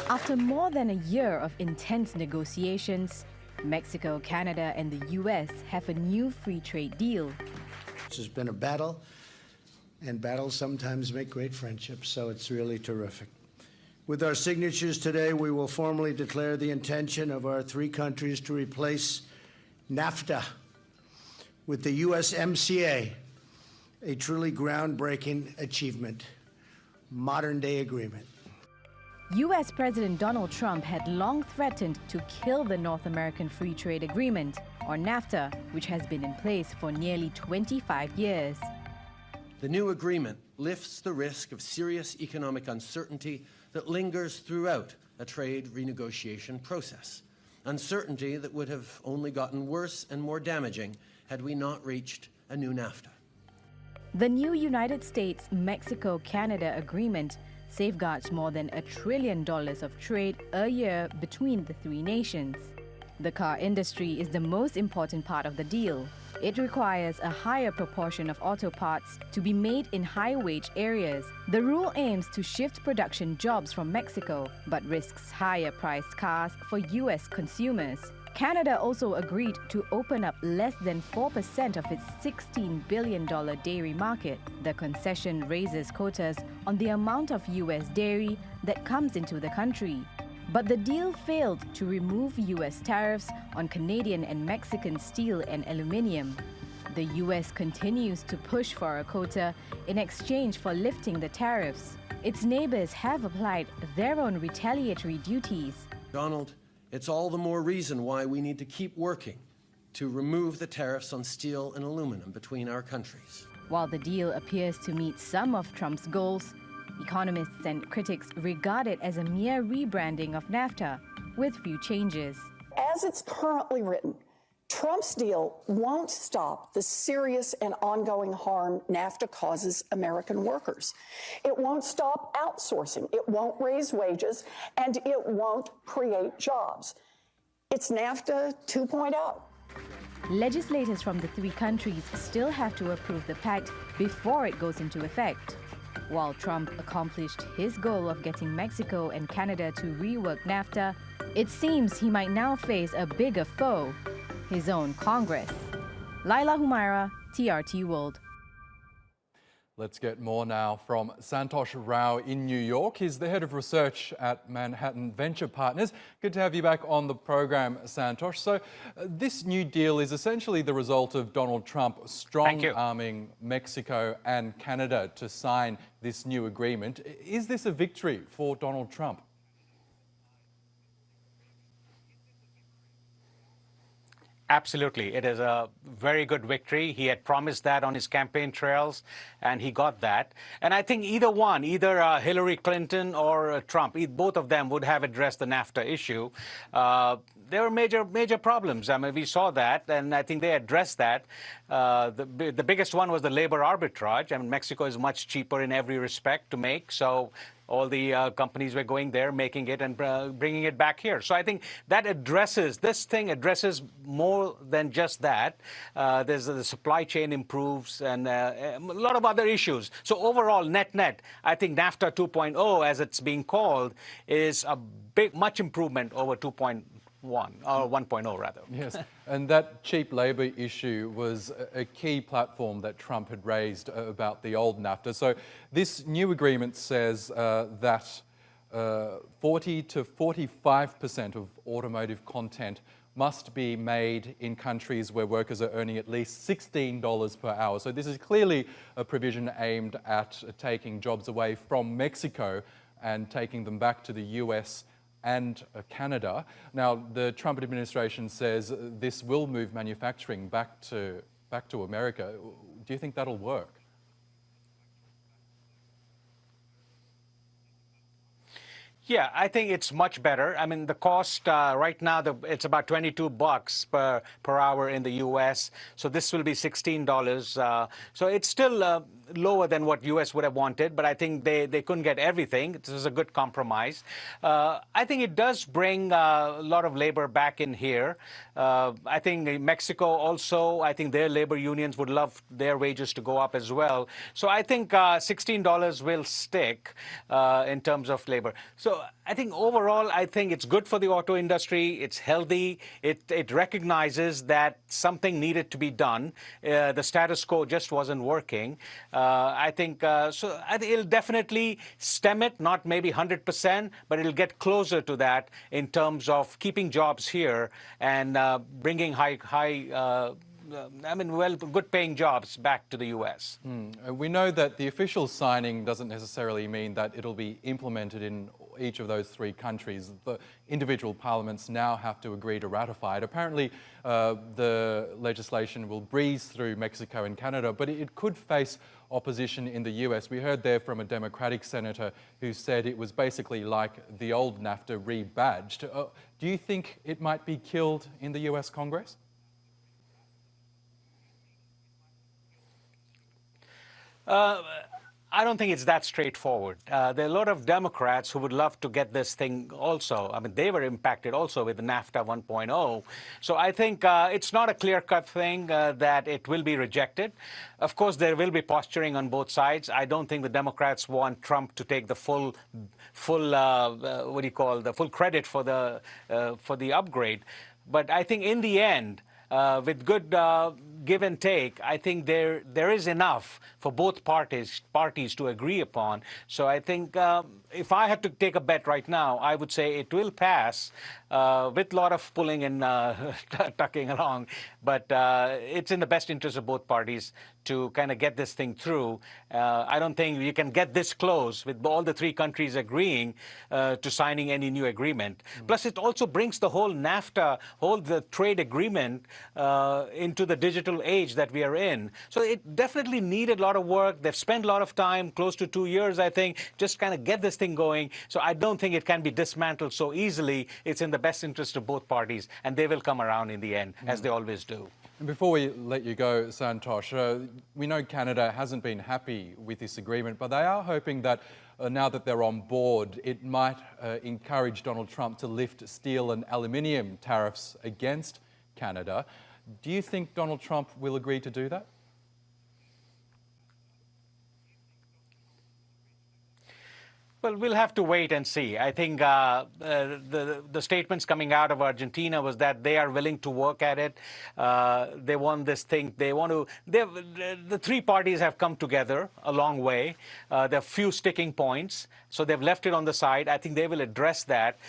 After more than a year of intense negotiations, Mexico, Canada, and the U.S. have a new free trade deal. This has been a battle, and battles sometimes make great friendships, so it's really terrific. With our signatures today, we will formally declare the intention of our three countries to replace NAFTA with the USMCA, a truly groundbreaking achievement, modern-day agreement. U.S. President Donald Trump had long threatened to kill the North American Free Trade Agreement, or NAFTA, which has been in place for nearly 25 years. The new agreement lifts the risk of serious economic uncertainty that lingers throughout a trade renegotiation process, uncertainty that would have only gotten worse and more damaging had we not reached a new NAFTA. The new United States-Mexico-Canada agreement safeguards more than $1 trillion of trade a year between the three nations. The car industry is the most important part of the deal. It requires a higher proportion of auto parts to be made in high-wage areas. The rule aims to shift production jobs from Mexico, but risks higher-priced cars for U.S. consumers. Canada also agreed to open up less than 4% of its $16 billion dairy market. The concession raises quotas on the amount of U.S. dairy that comes into the country. But the deal failed to remove U.S. tariffs on Canadian and Mexican steel and aluminum. The U.S. continues to push for a quota in exchange for lifting the tariffs. Its neighbors have applied their own retaliatory duties. Donald, it's all the more reason why we need to keep working to remove the tariffs on steel and aluminum between our countries. While the deal appears to meet some of Trump's goals, economists and critics regard it as a mere rebranding of NAFTA, with few changes. As it's currently written, Trump's deal won't stop the serious and ongoing harm NAFTA causes American workers. It won't stop outsourcing, it won't raise wages, and it won't create jobs. It's NAFTA 2.0. Legislators from the three countries still have to approve the pact before it goes into effect. While Trump accomplished his goal of getting Mexico and Canada to rework NAFTA, it seems he might now face a bigger foe, his own Congress. Laila Humairah, TRT World. Let's get more now from Santosh Rao in New York. He's the head of research at Manhattan Venture Partners. Good to have you back on the program, Santosh. So this new deal is essentially the result of Donald Trump strong-arming Mexico and Canada to sign this new agreement. Is this a victory for Donald Trump? Absolutely. It is a very good victory. He had promised that on his campaign trails, and he got that. And I think either one, either Hillary Clinton or Trump, both of them would have addressed the NAFTA issue. There were major problems. I mean, we saw that, and I think they addressed that. The biggest one was the labor arbitrage. I mean, Mexico is much cheaper in every respect to make, so all the companies were going there, making it, and bringing it back here. So I think that this thing addresses more than just that. There's the supply chain improves and a lot of other issues. So overall, net, I think NAFTA 2.0, as it's being called, is a much improvement over 2.1, or 1.0 rather. Yes, and that cheap labour issue was a key platform that Trump had raised about the old NAFTA. So this new agreement says that 40 to 45% of automotive content must be made in countries where workers are earning at least $16 per hour. So this is clearly a provision aimed at taking jobs away from Mexico and taking them back to the US and Canada. Now, the Trump administration says this will move manufacturing back to America. Do you think that'll work? Yeah, I think it's much better. I mean, the cost right now, it's about $22 per hour in the U.S. So this will be $16. So it's still lower than what U.S. would have wanted, but I think they couldn't get everything. This is a good compromise. I think it does bring a lot of labor back in here. I think Mexico also, I think their labor unions would love their wages to go up as well. So I think $16 will stick in terms of labor. So I think overall, I think it's good for the auto industry. It's healthy. It recognizes that something needed to be done. The status quo just wasn't working. I think so. I think it'll definitely stem it, not maybe 100%, but it'll get closer to that in terms of keeping jobs here and bringing good-paying jobs back to the U.S. We know that the official signing doesn't necessarily mean that it'll be implemented in each of those three countries. The individual parliaments now have to agree to ratify it. Apparently, the legislation will breeze through Mexico and Canada, but it could face opposition in the US. We heard there from a Democratic senator who said it was basically like the old NAFTA rebadged. Do you think it might be killed in the US Congress? I don't think it's that straightforward. There are a lot of Democrats who would love to get this thing also. I mean, they were impacted also with NAFTA 1.0. So I think it's not a clear-cut thing that it will be rejected. Of course, there will be posturing on both sides. I don't think the Democrats want Trump to take the full credit for the upgrade. But I think in the end, with good give and take, I think there is enough for both parties to agree upon. So I think if I had to take a bet right now, I would say it will pass with a lot of pulling and tucking along. But it's in the best interest of both parties to kind of get this thing through. I don't think you can get this close with all the three countries agreeing to signing any new agreement. Plus, it also brings the whole NAFTA, the trade agreement into the digital age that we are in. So it definitely needed a lot of work. They've spent a lot of time, close to 2 years, I think, just kind of get this thing going. So I don't think it can be dismantled so easily. It's in the best interest of both parties, and they will come around in the end, as they always do. And before we let you go, Santosh, we know Canada hasn't been happy with this agreement, but they are hoping that now that they're on board, it might encourage Donald Trump to lift steel and aluminium tariffs against Canada. Do you think Donald Trump will agree to do that? Well, we'll have to wait and see. I think the statements coming out of Argentina was that they are willing to work at it. They want this thing. They want to. The three parties have come together a long way. There are few sticking points, so they've left it on the side. I think they will address that.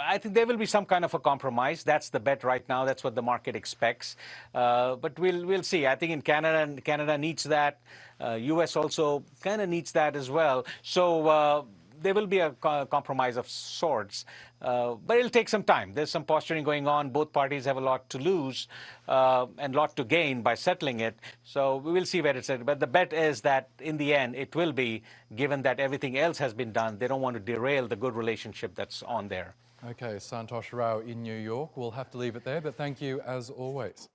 I think there will be some kind of a compromise. That's the bet right now. That's what the market expects. But we'll see. I think in Canada needs that. U.S. also kind of needs that as well. So there will be a compromise of sorts. But it'll take some time. There's some posturing going on. Both parties have a lot to lose and a lot to gain by settling it. So we will see where it's at. But the bet is that in the end, it will be, given that everything else has been done. They don't want to derail the good relationship that's on there. Okay, Santosh Rao in New York. We'll have to leave it there, but thank you as always.